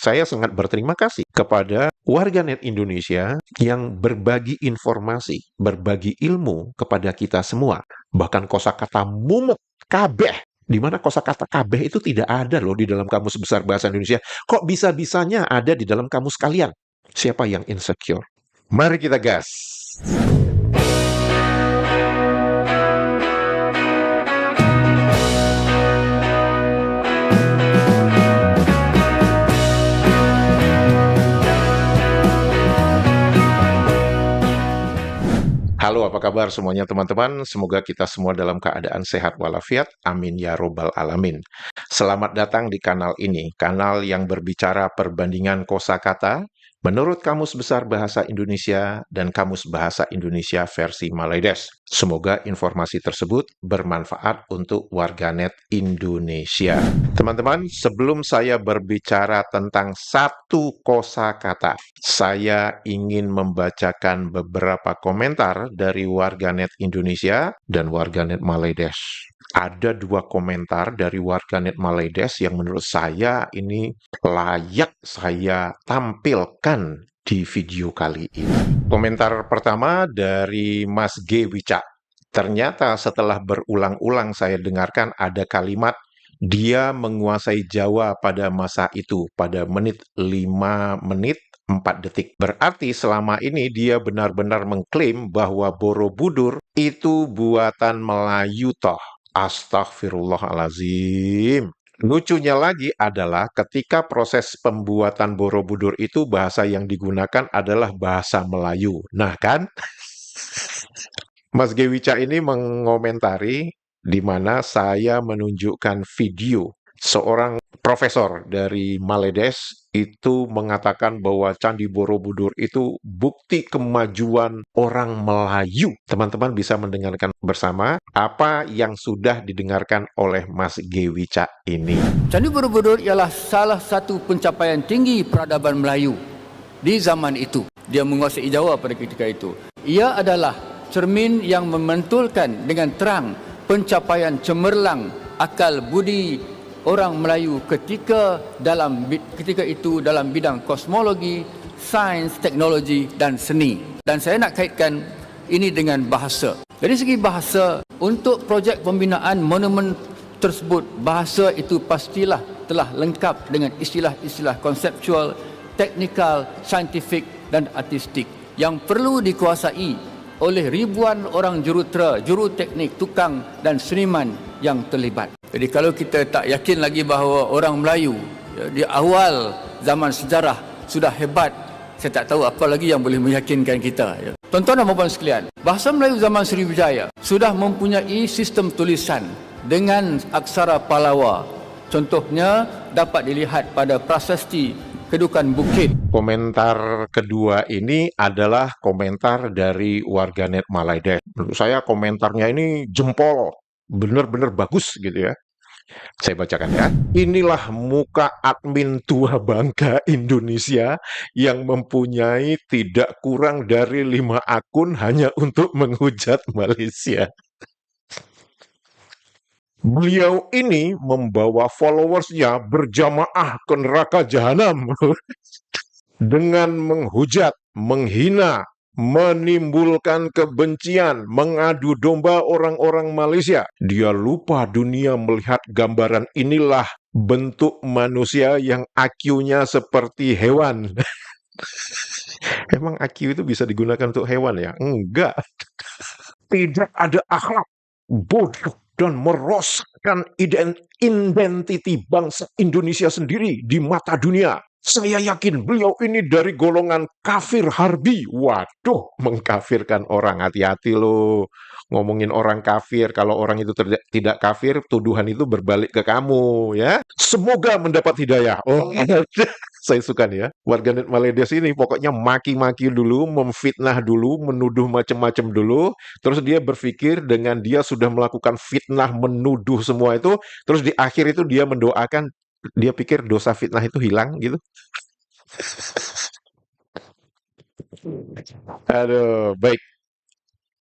Saya sangat berterima kasih kepada warganet Indonesia yang berbagi informasi, berbagi ilmu kepada kita semua. Bahkan kosakata mumet kabeh, di mana kosakata kabeh itu tidak ada loh di dalam Kamus Besar Bahasa Indonesia. Kok bisa-bisanya ada di dalam kamus kalian? Siapa yang insecure? Mari kita gas. Halo, apa kabar semuanya teman-teman? Semoga kita semua dalam keadaan sehat walafiat. Amin ya robbal alamin. Selamat datang di kanal ini, kanal yang berbicara perbandingan kosakata menurut Kamus Besar Bahasa Indonesia dan Kamus Bahasa Indonesia versi Malaides. Semoga informasi tersebut bermanfaat untuk warganet Indonesia. Teman-teman, sebelum saya berbicara tentang satu kosakata, saya ingin membacakan beberapa komentar dari warganet Indonesia dan warganet Malaides. Ada dua komentar dari warganet Malaides yang menurut saya ini layak saya tampilkan di video kali ini. Komentar pertama dari Mas G. Wicak. Ternyata setelah berulang-ulang saya dengarkan ada kalimat dia menguasai Jawa pada masa itu, pada 5 menit 4 detik. Berarti selama ini dia benar-benar mengklaim bahwa Borobudur itu buatan Melayu toh. Astagfirullahalazim. Lucunya lagi adalah ketika proses pembuatan Borobudur itu bahasa yang digunakan adalah bahasa Melayu. Nah kan? Mas Gewica ini mengomentari di mana saya menunjukkan video seorang profesor dari Malaides itu mengatakan bahwa Candi Borobudur itu bukti kemajuan orang Melayu. Teman-teman bisa mendengarkan bersama apa yang sudah didengarkan oleh Mas Gewica ini. Candi Borobudur ialah salah satu pencapaian tinggi peradaban Melayu di zaman itu. Dia menguasai Jawa pada ketika itu. Ia adalah cermin yang memantulkan dengan terang pencapaian cemerlang akal budi orang Melayu ketika itu dalam bidang kosmologi, sains, teknologi dan seni. Dan saya nak kaitkan ini dengan bahasa. Dari segi bahasa, untuk projek pembinaan monumen tersebut, bahasa itu pastilah telah lengkap dengan istilah-istilah konseptual, teknikal, saintifik dan artistik yang perlu dikuasai oleh ribuan orang jurutera, juru teknik, tukang dan seniman yang terlibat. Jadi kalau kita tak yakin lagi bahawa orang Melayu di awal zaman sejarah sudah hebat, saya tak tahu apa lagi yang boleh meyakinkan kita. Tuan-tuan dan puan sekalian, bahasa Melayu zaman Sriwijaya sudah mempunyai sistem tulisan dengan aksara Pallawa. Contohnya dapat dilihat pada prasasti Kedukan Bukit. Komentar kedua ini adalah komentar dari warganet Malaides. Menurut saya komentarnya ini jempol, benar-benar bagus gitu ya. Saya bacakan ya. Inilah muka admin tua bangga Indonesia yang mempunyai tidak kurang dari 5 akun hanya untuk menghujat Malaysia. Beliau ini membawa followersnya berjamaah ke neraka jahanam dengan menghujat, menghina, menimbulkan kebencian, mengadu domba orang-orang Malaysia. Dia lupa dunia melihat gambaran inilah bentuk manusia yang IQ-nya seperti hewan. Emang IQ itu bisa digunakan untuk hewan ya? Enggak. Tidak ada akhlak, bodoh, dan merosakkan identiti bangsa Indonesia sendiri di mata dunia. Saya yakin beliau ini dari golongan kafir harbi. Waduh, mengkafirkan orang. Hati-hati loh. Ngomongin orang kafir, kalau orang itu tidak kafir, tuduhan itu berbalik ke kamu ya. Semoga mendapat hidayah. Oh, saya suka nih ya. Warganet Malaides ini pokoknya maki-maki dulu, memfitnah dulu, menuduh macam-macam dulu. Terus dia berpikir dengan dia sudah melakukan fitnah, menuduh semua itu, terus di akhir itu dia mendoakan, dia pikir dosa fitnah itu hilang gitu. Aduh, baik.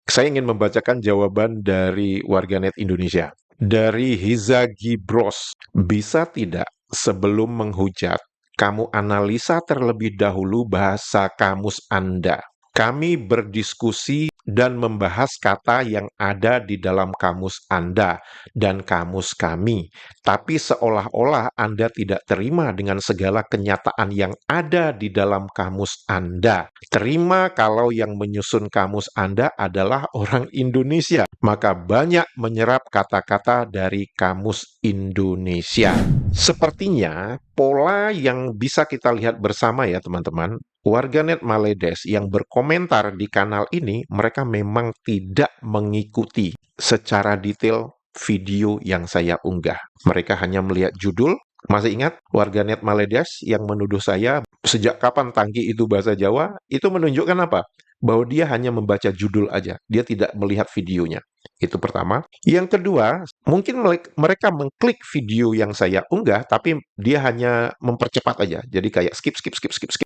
Saya ingin membacakan jawaban dari warganet Indonesia. Dari Hiza Gibros, bisa tidak sebelum menghujat, kamu analisa terlebih dahulu bahasa kamus Anda. Kami berdiskusi dan membahas kata yang ada di dalam kamus Anda dan kamus kami. Tapi seolah-olah Anda tidak terima dengan segala kenyataan yang ada di dalam kamus Anda. Terima kalau yang menyusun kamus Anda adalah orang Indonesia. Maka banyak menyerap kata-kata dari kamus Indonesia. Sepertinya pola yang bisa kita lihat bersama ya teman-teman, warganet Maledes yang berkomentar di kanal ini, mereka memang tidak mengikuti secara detail video yang saya unggah. Mereka hanya melihat judul. Masih ingat warganet Maledes yang menuduh saya sejak kapan Tangki itu bahasa Jawa? Itu menunjukkan apa? Bahwa dia hanya membaca judul aja. Dia tidak melihat videonya. Itu pertama. Yang kedua, mungkin mereka mengklik video yang saya unggah, tapi dia hanya mempercepat aja. Jadi kayak skip.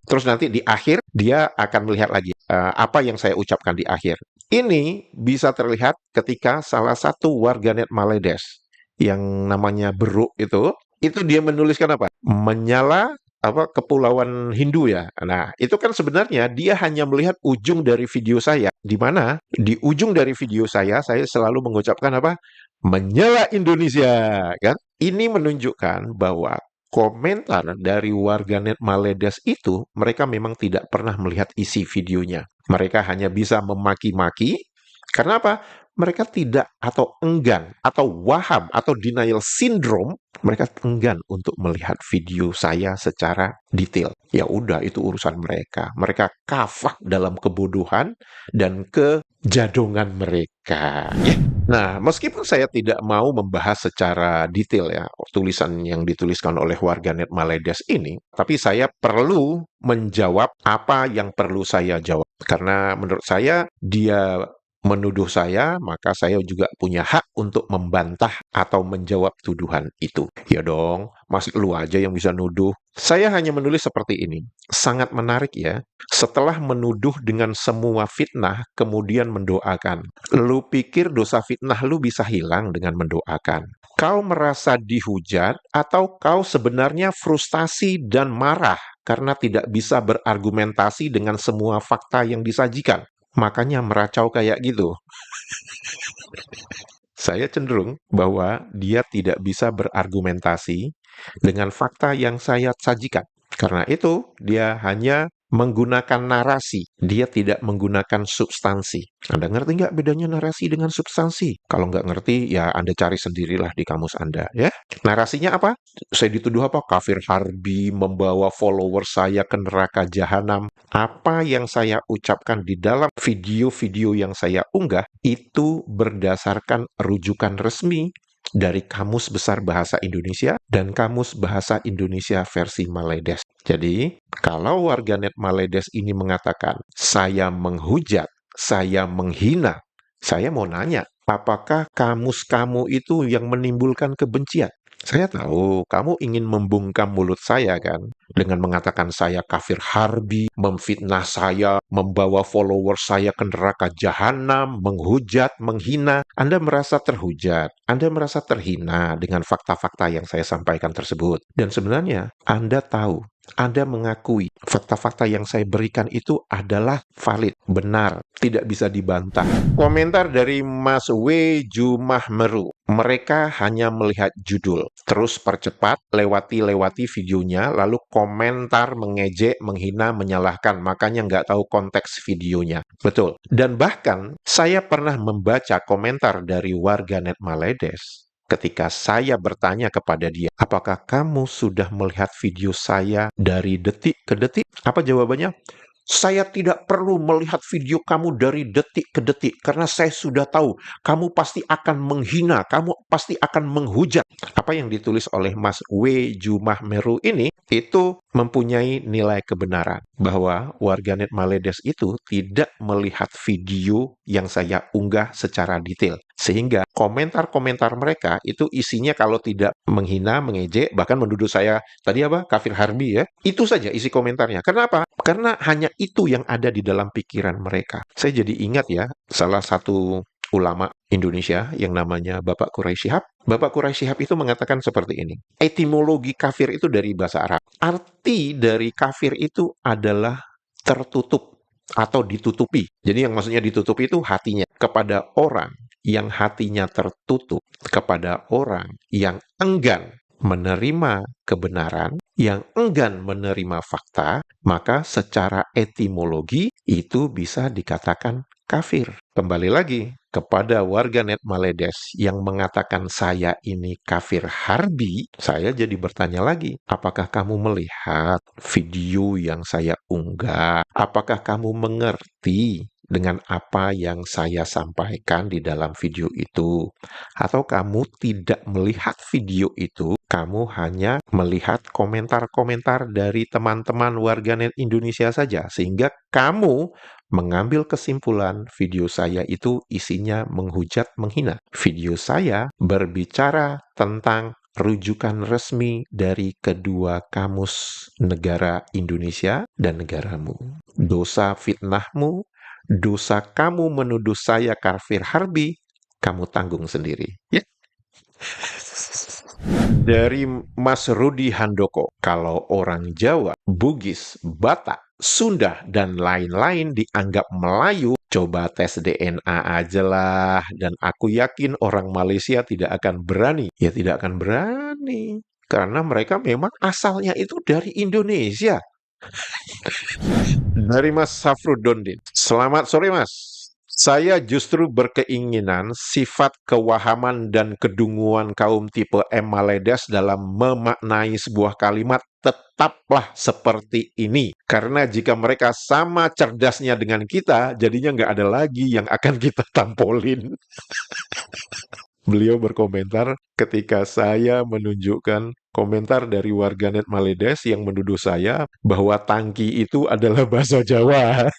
Terus nanti di akhir, dia akan melihat lagi apa yang saya ucapkan di akhir. Ini bisa terlihat ketika salah satu warganet Maledes yang namanya Beruk itu dia menuliskan apa? Menyala Kepulauan Hindu ya. Nah, itu kan sebenarnya dia hanya melihat ujung dari video saya, di mana di ujung dari video saya selalu mengucapkan apa? Menyala Indonesia, kan? Ini menunjukkan bahwa komentar dari warganet Maledes itu mereka memang tidak pernah melihat isi videonya. Mereka hanya bisa memaki-maki. Karena apa? Mereka tidak atau enggan atau waham atau denial syndrome, mereka enggan untuk melihat video saya secara detail. Ya udah, itu urusan mereka. Mereka kafah dalam kebodohan dan kejadongan mereka. Ya. Nah, meskipun saya tidak mau membahas secara detail ya tulisan yang dituliskan oleh warganet Maledes ini, tapi saya perlu menjawab apa yang perlu saya jawab. Karena menurut saya dia menuduh saya, maka saya juga punya hak untuk membantah atau menjawab tuduhan itu. Ya dong, masih lu aja yang bisa nuduh. Saya hanya menulis seperti ini. Sangat menarik ya. Setelah menuduh dengan semua fitnah, kemudian mendoakan. Lu pikir dosa fitnah lu bisa hilang dengan mendoakan? Kau merasa dihujat atau kau sebenarnya frustasi dan marah karena tidak bisa berargumentasi dengan semua fakta yang disajikan? Makanya meracau kayak gitu. Saya cenderung bahwa dia tidak bisa berargumentasi dengan fakta yang saya sajikan. Karena itu, dia hanya menggunakan narasi. Dia tidak menggunakan substansi. Anda ngerti nggak bedanya narasi dengan substansi? Kalau nggak ngerti, ya Anda cari sendirilah di kamus Anda. Ya, narasinya apa? Saya dituduh apa? Kafir harbi, membawa follower saya ke neraka jahanam. Apa yang saya ucapkan di dalam video-video yang saya unggah, itu berdasarkan rujukan resmi dari Kamus Besar Bahasa Indonesia dan Kamus Bahasa Indonesia versi Maledes. Jadi, kalau warganet Maledes ini mengatakan, saya menghujat, saya menghina, saya mau nanya, apakah kamus kamu itu yang menimbulkan kebencian? Saya tahu kamu ingin membungkam mulut saya kan, dengan mengatakan saya kafir harbi, memfitnah saya, membawa follower saya ke neraka jahanam, menghujat, menghina. Anda merasa terhujat, Anda merasa terhina dengan fakta-fakta yang saya sampaikan tersebut. Dan sebenarnya Anda tahu, Anda mengakui fakta-fakta yang saya berikan itu adalah valid, benar, tidak bisa dibantah. Komentar dari Mas W. Jumahmeru. Mereka hanya melihat judul, terus percepat, lewati videonya, lalu komentar, mengejek, menghina, menyalahkan. Makanya nggak tahu konteks videonya. Betul. Dan bahkan, saya pernah membaca komentar dari warganet Maledes ketika saya bertanya kepada dia, apakah kamu sudah melihat video saya dari detik ke detik? Apa jawabannya? Saya tidak perlu melihat video kamu dari detik ke detik, karena saya sudah tahu kamu pasti akan menghina, kamu pasti akan menghujat. Apa yang ditulis oleh Mas W. Jumahmeru ini, itu mempunyai nilai kebenaran. Bahwa warganet Maledes itu tidak melihat video yang saya unggah secara detail. Sehingga komentar-komentar mereka itu isinya kalau tidak menghina, mengejek, bahkan menuduh saya, tadi apa? Kafir harbi ya. Itu saja isi komentarnya. Kenapa? Karena hanya itu yang ada di dalam pikiran mereka. Saya jadi ingat ya, salah satu ulama Indonesia yang namanya Bapak Quraisy Shihab. Bapak Quraisy Shihab itu mengatakan seperti ini. Etimologi kafir itu dari bahasa Arab. Arti dari kafir itu adalah tertutup atau ditutupi. Jadi yang maksudnya ditutupi itu hatinya. Kepada orang yang hatinya tertutup, kepada orang yang enggan menerima kebenaran, yang enggan menerima fakta, maka secara etimologi itu bisa dikatakan kafir. Kembali lagi kepada warganet Maledes yang mengatakan saya ini kafir harbi, saya jadi bertanya lagi, apakah kamu melihat video yang saya unggah? Apakah kamu mengerti dengan apa yang saya sampaikan di dalam video itu? Atau kamu tidak melihat video itu, kamu hanya melihat komentar-komentar dari teman-teman warganet Indonesia saja, sehingga kamu mengambil kesimpulan video saya itu isinya menghujat, menghina. Video saya berbicara tentang rujukan resmi dari kedua kamus negara Indonesia dan negaramu. Dosa fitnahmu, dosa kamu menuduh saya kafir harbi, kamu tanggung sendiri. Ya. Dari Mas Rudi Handoko, kalau orang Jawa, Bugis, Batak, Sunda, dan lain-lain dianggap Melayu, coba tes DNA aja lah. Dan aku yakin orang Malaysia tidak akan berani. Ya tidak akan berani. Karena mereka memang asalnya itu dari Indonesia. Dari Mas Safruddin. Selamat sore, Mas. Saya justru berkeinginan sifat kewahaman dan kedunguan kaum tipe M. Maledes dalam memaknai sebuah kalimat tetaplah seperti ini. Karena jika mereka sama cerdasnya dengan kita, jadinya nggak ada lagi yang akan kita tampolin. Beliau berkomentar ketika saya menunjukkan komentar dari warganet Maledes yang menuduh saya bahwa tangki itu adalah bahasa Jawa.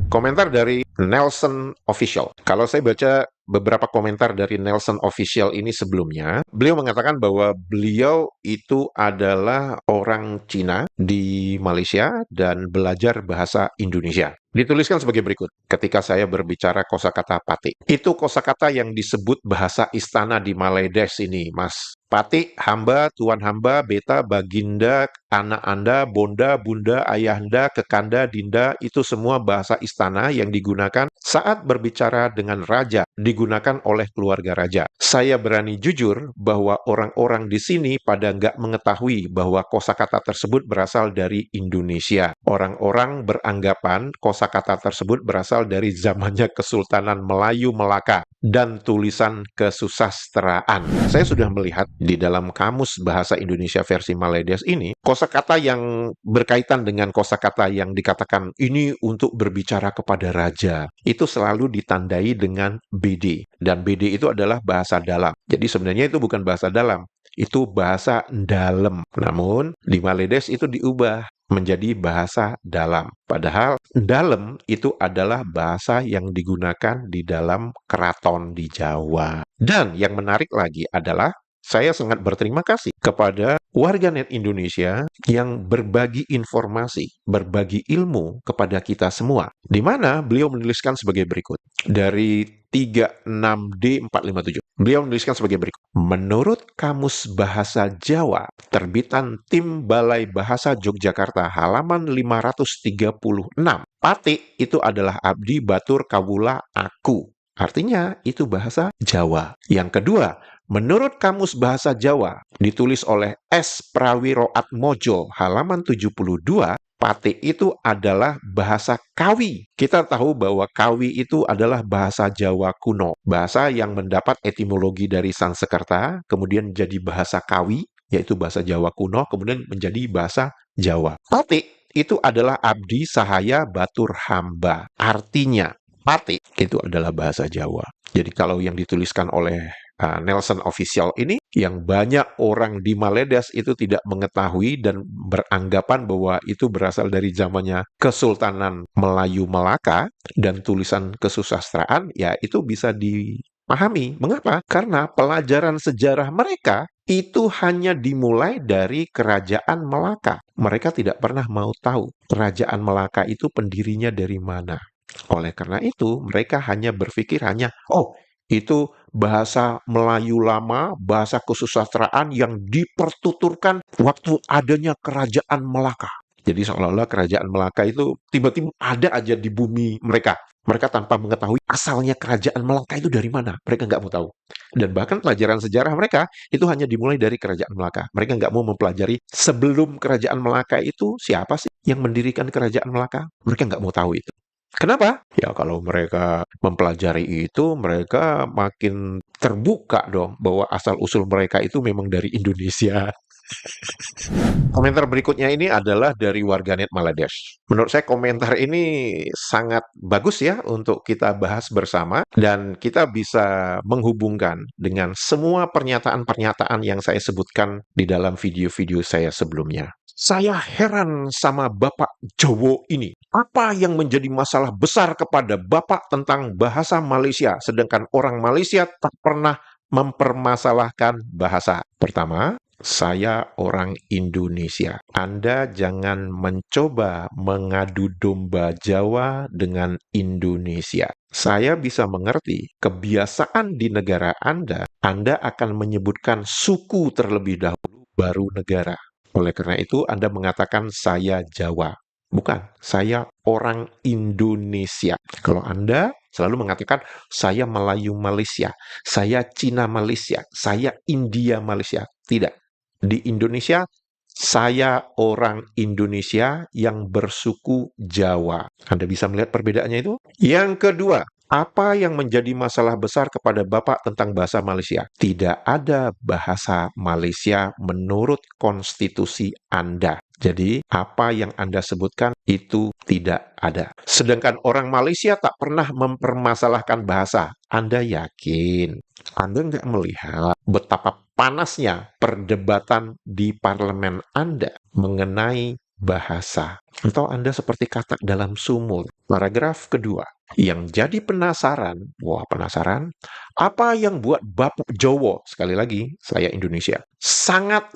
Komentar dari Nelson Official. Kalau saya baca beberapa komentar dari Nelson Official ini sebelumnya, beliau mengatakan bahwa beliau itu adalah orang Cina di Malaysia dan belajar bahasa Indonesia. Dituliskan sebagai berikut, ketika saya berbicara kosakata pati. Itu kosakata yang disebut bahasa istana di Maledes ini, Mas. Pati, hamba, tuan hamba, beta, baginda, anak anda, bonda, bunda, ayahanda, kekanda, dinda, itu semua bahasa istana yang digunakan saat berbicara dengan raja, digunakan oleh keluarga raja. Saya berani jujur bahwa orang-orang di sini pada nggak mengetahui bahwa kosakata tersebut berasal dari Indonesia. Orang-orang beranggapan kosakata tersebut berasal dari zamannya Kesultanan Melayu Melaka dan tulisan kesusastraan. Saya sudah melihat di dalam kamus bahasa Indonesia versi Maledes ini, kosakata yang berkaitan dengan kosakata yang dikatakan ini untuk berbicara kepada raja, itu selalu ditandai dengan BD. Dan BD itu adalah bahasa dalam. Jadi sebenarnya itu bukan bahasa dalam, itu bahasa dalam. Namun di Maledes itu diubah menjadi bahasa dalam. Padahal dalam itu adalah bahasa yang digunakan di dalam keraton di Jawa. Dan yang menarik lagi adalah saya sangat berterima kasih kepada warganet Indonesia yang berbagi informasi, berbagi ilmu kepada kita semua. Di mana beliau menuliskan sebagai berikut. Dari 36D457. Beliau menuliskan sebagai berikut. Menurut Kamus Bahasa Jawa, terbitan Tim Balai Bahasa Yogyakarta halaman 536. Pati itu adalah abdi batur kawula aku. Artinya itu bahasa Jawa. Yang kedua, menurut Kamus Bahasa Jawa, ditulis oleh S. Prawiro Atmojo, halaman 72, pati itu adalah bahasa Kawi. Kita tahu bahwa Kawi itu adalah bahasa Jawa kuno. Bahasa yang mendapat etimologi dari Sanskerta, kemudian jadi bahasa Kawi, yaitu bahasa Jawa kuno, kemudian menjadi bahasa Jawa. Pati itu adalah abdi sahaya batur hamba. Artinya, pati itu adalah bahasa Jawa. Jadi kalau yang dituliskan oleh Nelson Official ini, yang banyak orang di Maledes itu tidak mengetahui dan beranggapan bahwa itu berasal dari zamannya Kesultanan Melayu Melaka dan tulisan kesusastraan, ya itu bisa dipahami. Mengapa? Karena pelajaran sejarah mereka itu hanya dimulai dari Kerajaan Melaka. Mereka tidak pernah mau tahu Kerajaan Melaka itu pendirinya dari mana. Oleh karena itu, mereka hanya berpikir oh, Itu bahasa Melayu lama, bahasa kesusastraan yang dipertuturkan waktu adanya kerajaan Melaka. Jadi seolah-olah kerajaan Melaka itu tiba-tiba ada aja di bumi mereka. Mereka tanpa mengetahui asalnya kerajaan Melaka itu dari mana. Mereka nggak mau tahu. Dan bahkan pelajaran sejarah mereka itu hanya dimulai dari kerajaan Melaka. Mereka nggak mau mempelajari sebelum kerajaan Melaka itu siapa sih yang mendirikan kerajaan Melaka. Mereka nggak mau tahu itu. Kenapa? Ya kalau mereka mempelajari itu, mereka makin terbuka dong bahwa asal-usul mereka itu memang dari Indonesia. Komentar berikutnya ini adalah dari warganet Bangladesh. Menurut saya komentar ini sangat bagus ya untuk kita bahas bersama dan kita bisa menghubungkan dengan semua pernyataan-pernyataan yang saya sebutkan di dalam video-video saya sebelumnya. Saya heran sama Bapak Jowo ini. Apa yang menjadi masalah besar kepada Bapak tentang bahasa Malaysia, sedangkan orang Malaysia tak pernah mempermasalahkan bahasa? Pertama, saya orang Indonesia. Anda jangan mencoba mengadu domba Jawa dengan Indonesia. Saya bisa mengerti kebiasaan di negara Anda akan menyebutkan suku terlebih dahulu, baru negara. Oleh karena itu, Anda mengatakan saya Jawa. Bukan, saya orang Indonesia. Kalau Anda selalu mengatakan saya Melayu Malaysia, saya Cina Malaysia, saya India Malaysia. Tidak. Di Indonesia, saya orang Indonesia yang bersuku Jawa. Anda bisa melihat perbedaannya itu? Yang kedua, apa yang menjadi masalah besar kepada Bapak tentang bahasa Malaysia? Tidak ada bahasa Malaysia menurut konstitusi Anda. Jadi, apa yang Anda sebutkan itu tidak ada. Sedangkan orang Malaysia tak pernah mempermasalahkan bahasa. Anda yakin? Anda nggak melihat betapa panasnya perdebatan di parlemen Anda mengenai bahasa. Atau Anda seperti katak dalam sumur. Paragraf kedua. Yang jadi penasaran, apa yang buat Bapak Jowo, sekali lagi, saya Indonesia, sangat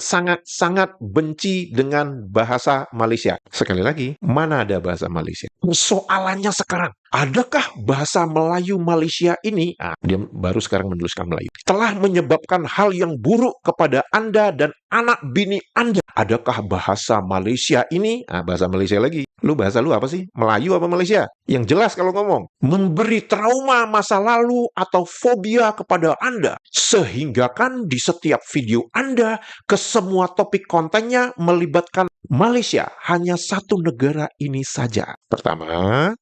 benci dengan bahasa Malaysia. Sekali lagi, mana ada bahasa Malaysia? Soalannya sekarang, adakah bahasa Melayu Malaysia ini, dia baru sekarang menuliskan Melayu, telah menyebabkan hal yang buruk kepada Anda dan anak bini Anda? Adakah bahasa Malaysia ini, bahasa Malaysia lagi, bahasa lu apa sih? Melayu apa Malaysia? Yang jelas kalau ngomong, memberi trauma masa lalu atau fobia kepada Anda. Sehingga kan di setiap video Anda, ke semua topik kontennya melibatkan Malaysia. Hanya satu negara ini saja. Pertama,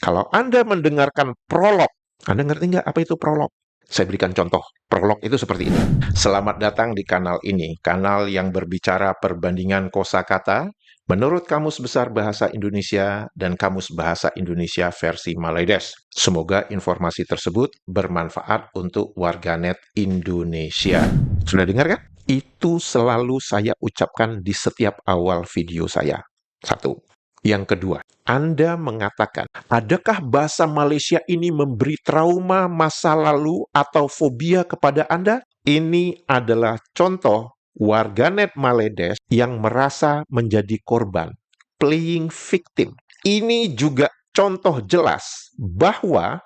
kalau Anda mendengarkan prolog, Anda ngerti nggak apa itu prolog? Saya berikan contoh. Prolog itu seperti ini. Selamat datang di kanal ini, kanal yang berbicara perbandingan kosakata menurut Kamus Besar Bahasa Indonesia dan Kamus Bahasa Indonesia versi Maladesh. Semoga informasi tersebut bermanfaat untuk warganet Indonesia. Sudah dengar kan? Itu selalu saya ucapkan di setiap awal video saya. Satu. Yang kedua, Anda mengatakan, adakah bahasa Malaysia ini memberi trauma masa lalu atau fobia kepada Anda? Ini adalah contoh warganet Maladesh yang merasa menjadi korban, playing victim. Ini juga contoh jelas bahwa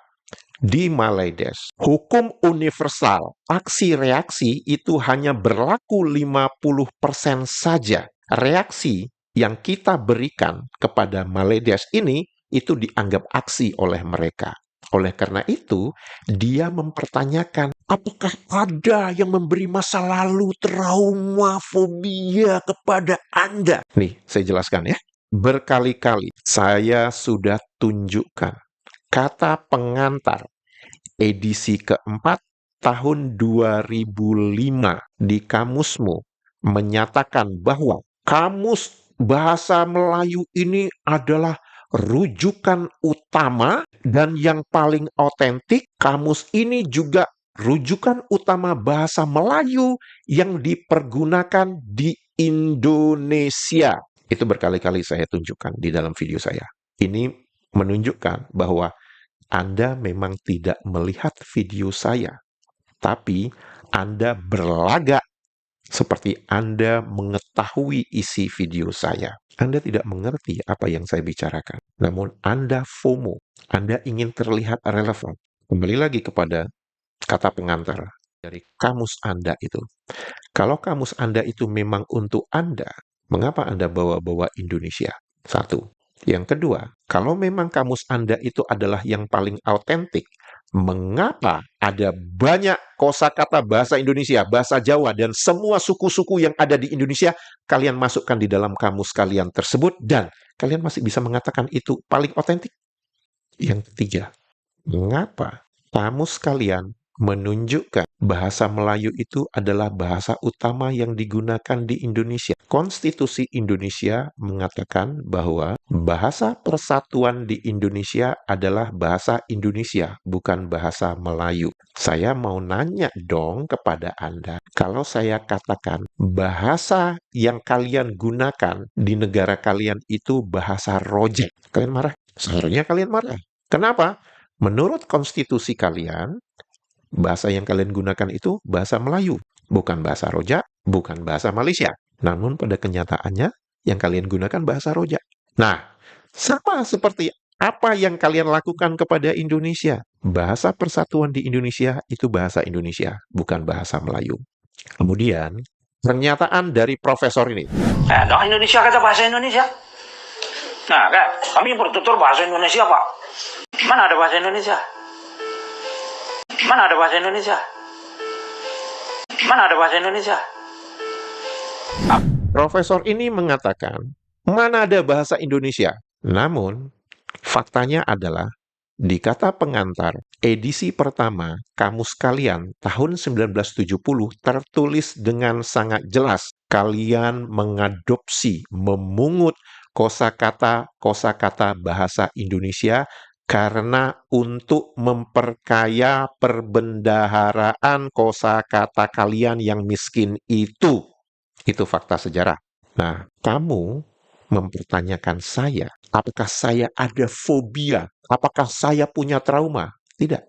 di Maladesh, hukum universal aksi reaksi itu hanya berlaku 50% saja. Reaksi yang kita berikan kepada Maladesh ini itu dianggap aksi oleh mereka. Oleh karena itu, dia mempertanyakan, apakah ada yang memberi masa lalu trauma, fobia kepada Anda? Nih, saya jelaskan ya. Berkali-kali saya sudah tunjukkan kata pengantar edisi keempat tahun 2005 di kamusmu menyatakan bahwa kamus bahasa Melayu ini adalah rujukan utama dan yang paling otentik. Kamus ini juga rujukan utama bahasa Melayu yang dipergunakan di Indonesia. Itu berkali-kali saya tunjukkan di dalam video saya. Ini menunjukkan bahwa Anda memang tidak melihat video saya, tapi Anda berlagak seperti Anda mengetahui isi video saya. Anda tidak mengerti apa yang saya bicarakan. Namun Anda FOMO. Anda ingin terlihat relevan. Kembali lagi kepada kata pengantar dari kamus Anda itu. Kalau kamus Anda itu memang untuk Anda, mengapa Anda bawa-bawa Indonesia? Satu. Yang kedua, kalau memang kamus Anda itu adalah yang paling autentik, mengapa ada banyak kosakata bahasa Indonesia, bahasa Jawa, dan semua suku-suku yang ada di Indonesia, kalian masukkan di dalam kamus kalian tersebut, dan kalian masih bisa mengatakan itu paling otentik? Yang ketiga, mengapa kamus kalian menunjukkan bahasa Melayu itu adalah bahasa utama yang digunakan di Indonesia? Konstitusi Indonesia mengatakan bahwa bahasa persatuan di Indonesia adalah bahasa Indonesia, bukan bahasa Melayu. Saya mau nanya dong kepada Anda, kalau saya katakan bahasa yang kalian gunakan di negara kalian itu bahasa rojek, kalian marah? Seharusnya kalian marah. Kenapa? Menurut konstitusi kalian, bahasa yang kalian gunakan itu bahasa Melayu, bukan bahasa Rojak, bukan bahasa Malaysia. Namun pada kenyataannya, yang kalian gunakan bahasa Rojak. Nah, sama seperti apa yang kalian lakukan kepada Indonesia. Bahasa persatuan di Indonesia itu bahasa Indonesia, bukan bahasa Melayu. Kemudian, pernyataan dari profesor ini. Indonesia kata bahasa Indonesia. Nah, kami bertutur bahasa Indonesia, Pak. Mana ada bahasa Indonesia? Mana ada bahasa Indonesia? Mana ada bahasa Indonesia? Profesor ini mengatakan, mana ada bahasa Indonesia? Namun, faktanya adalah, di kata pengantar, edisi pertama, kamus kalian tahun 1970 tertulis dengan sangat jelas. Kalian mengadopsi, memungut kosakata bahasa Indonesia karena untuk memperkaya perbendaharaan kosakata kalian yang miskin itu. Itu fakta sejarah. Nah, kamu mempertanyakan saya, apakah saya ada fobia? Apakah saya punya trauma? Tidak.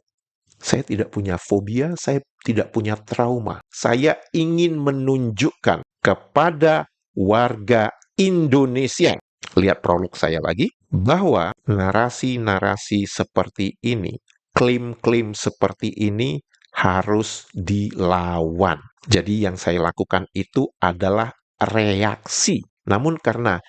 Saya tidak punya fobia, saya tidak punya trauma. Saya ingin menunjukkan kepada warga Indonesia, lihat prolog saya lagi, bahwa narasi-narasi seperti ini, klaim-klaim seperti ini harus dilawan. Jadi yang saya lakukan itu adalah reaksi. Namun karena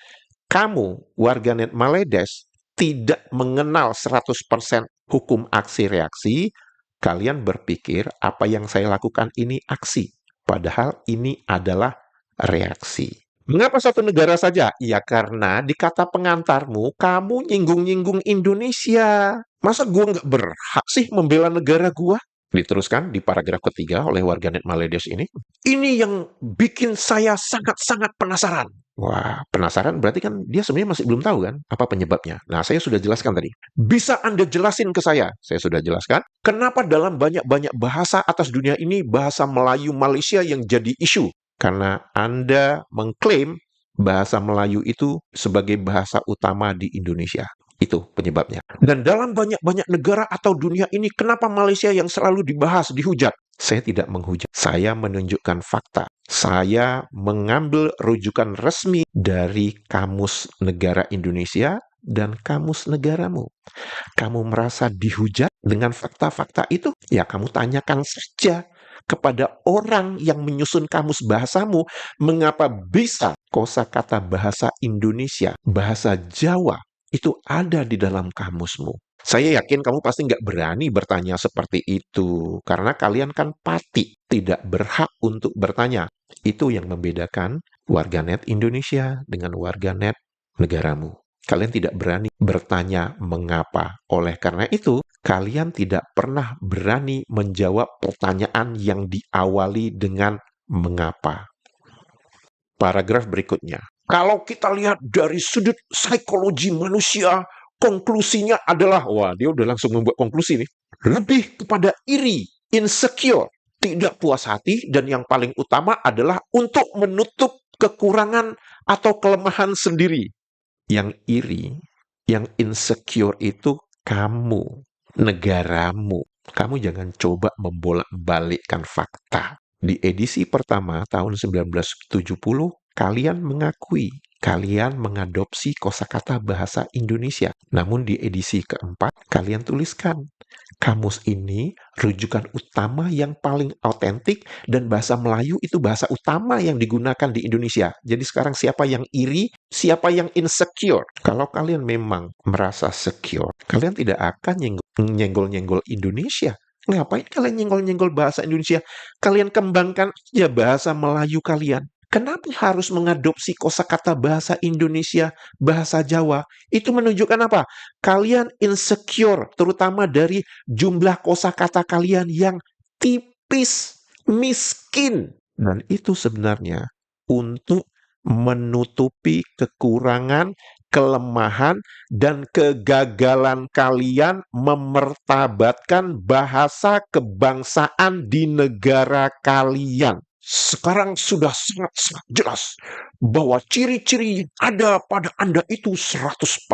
kamu, warganet Maledes, tidak mengenal 100% hukum aksi reaksi, kalian berpikir apa yang saya lakukan ini aksi. Padahal ini adalah reaksi. Mengapa satu negara saja? Ya karena di kata pengantarmu, kamu nyinggung-nyinggung Indonesia. Masa gua nggak berhak sih membela negara gua? Diteruskan di paragraf ketiga oleh warganet Maledes ini. Ini yang bikin saya sangat-sangat penasaran. Wah, penasaran berarti kan dia sebenarnya masih belum tahu kan apa penyebabnya. Nah, saya sudah jelaskan tadi. Bisa Anda jelasin ke saya? Saya sudah jelaskan. Kenapa dalam banyak-banyak bahasa atas dunia ini bahasa Melayu Malaysia yang jadi isu? Karena Anda mengklaim bahasa Melayu itu sebagai bahasa utama di Indonesia. Itu penyebabnya. Dan dalam banyak-banyak negara atau dunia ini, kenapa Malaysia yang selalu dibahas, dihujat? Saya tidak menghujat. Saya menunjukkan fakta. Saya mengambil rujukan resmi dari Kamus Negara Indonesia dan Kamus Negaramu. Kamu merasa dihujat dengan fakta-fakta itu? Ya, kamu tanyakan saja kepada orang yang menyusun kamus bahasamu, mengapa bisa kosakata bahasa Indonesia, bahasa Jawa, itu ada di dalam kamusmu. Saya yakin kamu pasti nggak berani bertanya seperti itu, karena kalian kan pati, tidak berhak untuk bertanya. Itu yang membedakan warganet Indonesia dengan warganet negaramu. Kalian tidak berani bertanya mengapa. Oleh karena itu, kalian tidak pernah berani menjawab pertanyaan yang diawali dengan mengapa. Paragraf berikutnya. Kalau kita lihat dari sudut psikologi manusia, konklusinya adalah, wah dia udah langsung membuat konklusi nih, lebih kepada iri, insecure, tidak puas hati, dan yang paling utama adalah untuk menutup kekurangan atau kelemahan sendiri. Yang iri, yang insecure itu kamu, negaramu. Kamu jangan coba membolak-balikkan fakta. Di edisi pertama tahun 1970, kalian mengakui, kalian mengadopsi kosakata bahasa Indonesia. Namun di edisi keempat, kalian tuliskan, Kamus ini rujukan utama yang paling autentik dan bahasa Melayu itu bahasa utama yang digunakan di Indonesia. Jadi sekarang siapa yang iri, siapa yang insecure? Kalau kalian memang merasa secure, kalian tidak akan nyenggol-nyenggol Indonesia. Ngapain kalian nyenggol-nyenggol bahasa Indonesia? Kalian kembangkan aja bahasa Melayu kalian. Kenapa harus mengadopsi kosakata bahasa Indonesia, bahasa Jawa? Itu menunjukkan apa? Kalian insecure, terutama dari jumlah kosakata kalian yang tipis, miskin. Dan itu sebenarnya untuk menutupi kekurangan, kelemahan, dan kegagalan kalian memertabatkan bahasa kebangsaan di negara kalian. Sekarang sudah sangat-sangat jelas bahwa ciri-ciri yang ada pada Anda itu 100%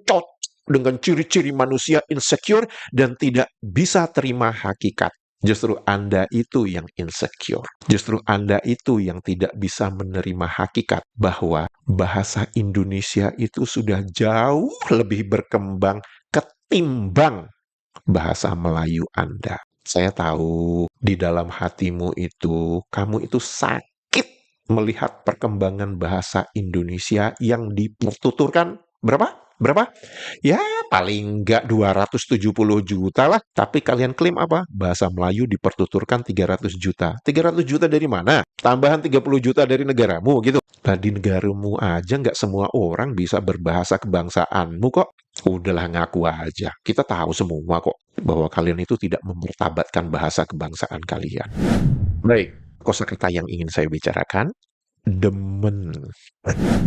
cocok dengan ciri-ciri manusia insecure dan tidak bisa terima hakikat. Justru Anda itu yang insecure. Justru Anda itu yang tidak bisa menerima hakikat bahwa bahasa Indonesia itu sudah jauh lebih berkembang ketimbang bahasa Melayu Anda. Saya tahu di dalam hatimu itu, kamu itu sakit melihat perkembangan bahasa Indonesia yang dipertuturkan berapa? Berapa? Ya, paling nggak 270 juta lah. Tapi kalian klaim apa? Bahasa Melayu dipertuturkan 300 juta. 300 juta dari mana? Tambahan 30 juta dari negaramu gitu. Nah, di negaramu aja nggak semua orang bisa berbahasa kebangsaanmu kok. Udahlah ngaku aja. Kita tahu semua kok bahwa kalian itu tidak memertabatkan bahasa kebangsaan kalian. Baik, kosakata yang ingin saya bicarakan, demen.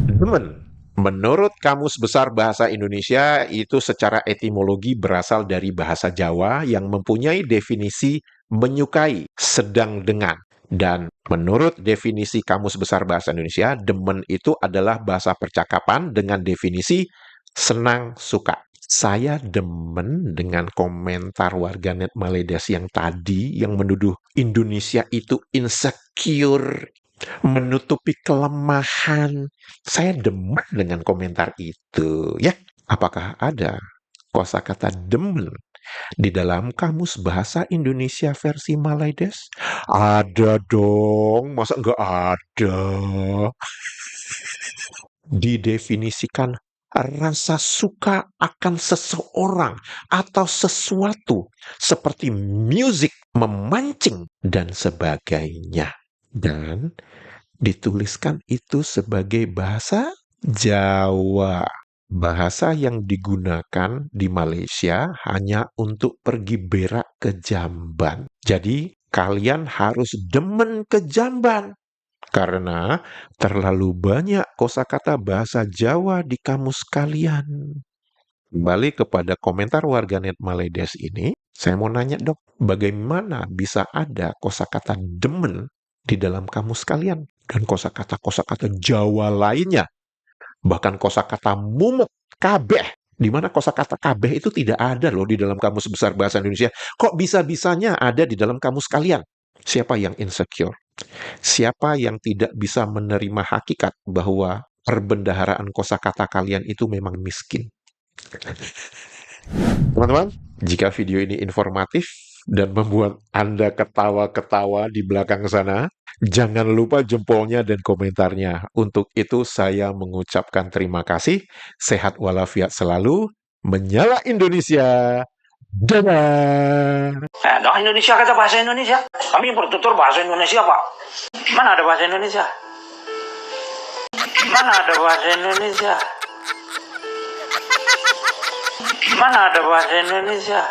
Demen. Menurut Kamus Besar Bahasa Indonesia, itu secara etimologi berasal dari bahasa Jawa yang mempunyai definisi menyukai, sedang dengan. Dan menurut definisi Kamus Besar Bahasa Indonesia, demen itu adalah bahasa percakapan dengan definisi senang, suka. Saya demen dengan komentar warganet Maledes yang tadi yang menuduh Indonesia itu insecure, menutupi kelemahan. Saya demen dengan komentar itu, ya. Apakah ada kosakata demen di dalam Kamus Bahasa Indonesia versi Maledes? Ada dong, masa nggak ada? Didefinisikan rasa suka akan seseorang atau sesuatu seperti musik, memancing, dan sebagainya. Dan dituliskan itu sebagai bahasa Jawa. Bahasa yang digunakan di Malaysia hanya untuk pergi berak ke Jamban. Jadi, kalian harus demen ke Jamban. Karena terlalu banyak kosakata bahasa Jawa di kamus kalian. Kembali kepada komentar warganet Maledes ini, saya mau nanya dok, bagaimana bisa ada kosakata demen di dalam kamus kalian? Dan kosakata-kosakata Jawa lainnya. Bahkan kosakata mumet, kabeh. Di mana kosakata kabeh itu tidak ada loh di dalam Kamus Besar Bahasa Indonesia. Kok bisa-bisanya ada di dalam kamus kalian? Siapa yang insecure? Siapa yang tidak bisa menerima hakikat bahwa perbendaharaan kosakata kalian itu memang miskin? Teman-teman, jika video ini informatif dan membuat Anda ketawa-ketawa di belakang sana, jangan lupa jempolnya dan komentarnya. Untuk itu saya mengucapkan terima kasih. Sehat walafiat selalu. Menyala Indonesia. Dadah. Nah, Indonesia kata bahasa Indonesia. Kami bertutur bahasa Indonesia, Pak. Mana ada bahasa Indonesia? Mana ada bahasa Indonesia? Mana ada bahasa Indonesia?